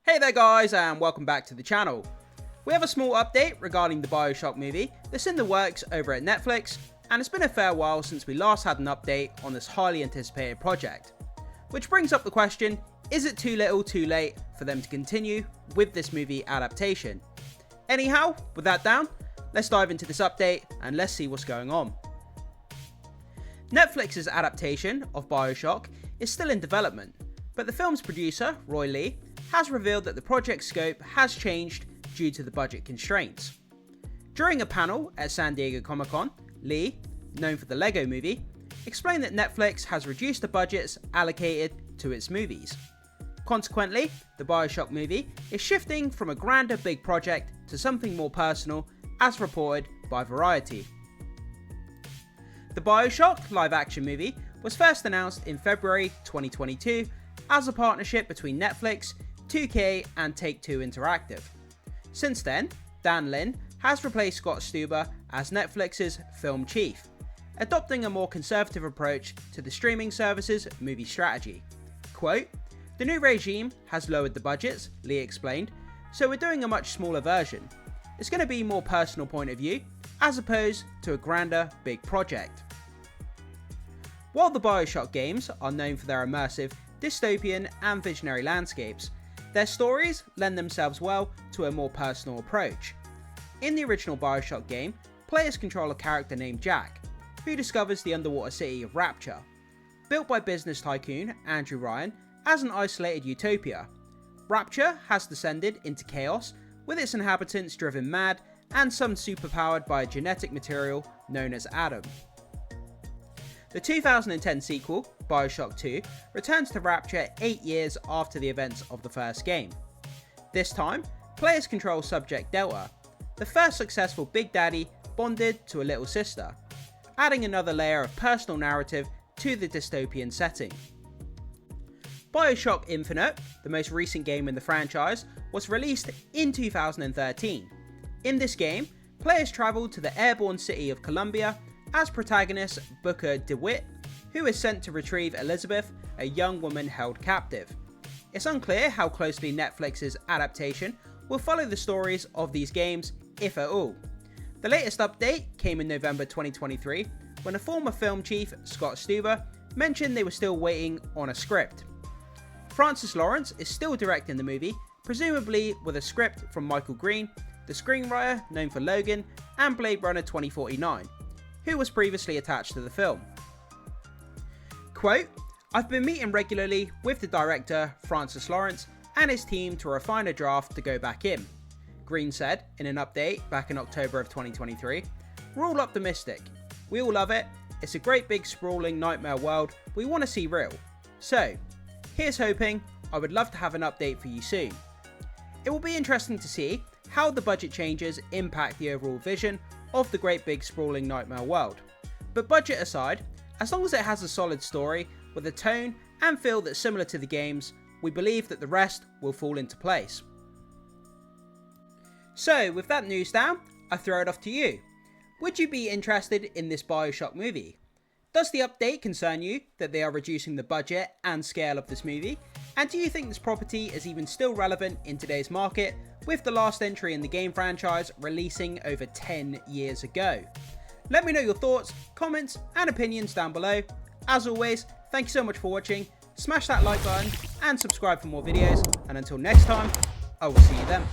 Hey there guys, and welcome back to the channel. We have a small update regarding the Bioshock movie that's in the works over at Netflix, and it's been a fair while since we last had an update on this highly anticipated project. Which brings up the question, is it too little too late for them to continue with this movie adaptation? Anyhow, with that down, let's dive into this update and let's see what's going on. Netflix's adaptation of Bioshock is still in development, but the film's producer, Roy Lee, has revealed that the project's scope has changed due to the budget constraints. During a panel at San Diego Comic-Con, Lee, known for the Lego movie, explained that Netflix has reduced the budgets allocated to its movies. Consequently, the Bioshock movie is shifting from a grander big project to something more personal, as reported by Variety. The Bioshock live-action movie was first announced in February 2022 as a partnership between Netflix, 2K and Take-Two Interactive. Since then, Dan Lin has replaced Scott Stuber as Netflix's film chief, adopting a more conservative approach to the streaming service's movie strategy. Quote, "The new regime has lowered the budgets," Lee explained, "so we're doing a much smaller version. It's going to be more personal point of view, as opposed to a grander, big project." While the Bioshock games are known for their immersive, dystopian and visionary landscapes, their stories lend themselves well to a more personal approach. In the original Bioshock game, players control a character named Jack, who discovers the underwater city of Rapture. Built by business tycoon Andrew Ryan as an isolated utopia, Rapture has descended into chaos, with its inhabitants driven mad and some superpowered by a genetic material known as Adam. The 2010 sequel, Bioshock 2, returns to Rapture 8 years after the events of the first game. This time, players control Subject Delta, the first successful Big Daddy bonded to a little sister, adding another layer of personal narrative to the dystopian setting. Bioshock Infinite, the most recent game in the franchise, was released in 2013. In this game, players travel to the airborne city of Columbia as protagonist Booker DeWitt, who is sent to retrieve Elizabeth, a young woman held captive. It's unclear how closely Netflix's adaptation will follow the stories of these games, if at all. The latest update came in November 2023, when a former film chief, Scott Stuber, mentioned they were still waiting on a script. Francis Lawrence is still directing the movie, presumably with a script from Michael Green, the screenwriter known for Logan and Blade Runner 2049, who was previously attached to the film. Quote, "I've been meeting regularly with the director, Francis Lawrence, and his team to refine a draft to go back in," Green said in an update back in October of 2023. "We're all optimistic. We all love it. It's a great big sprawling nightmare world we want to see real. So, here's hoping. I would love to have an update for you soon." It will be interesting to see how the budget changes impact the overall vision of the great big sprawling nightmare world. But budget aside, as long as it has a solid story with a tone and feel that's similar to the games, we believe that the rest will fall into place. So with that news down, I throw it off to you. Would you be interested in this Bioshock movie? Does the update concern you that they are reducing the budget and scale of this movie? And do you think this property is even still relevant in today's market, with the last entry in the game franchise releasing over 10 years ago? Let me know your thoughts, comments and opinions down below. As always, thank you so much for watching, smash that like button and subscribe for more videos, and until next time, I will see you then.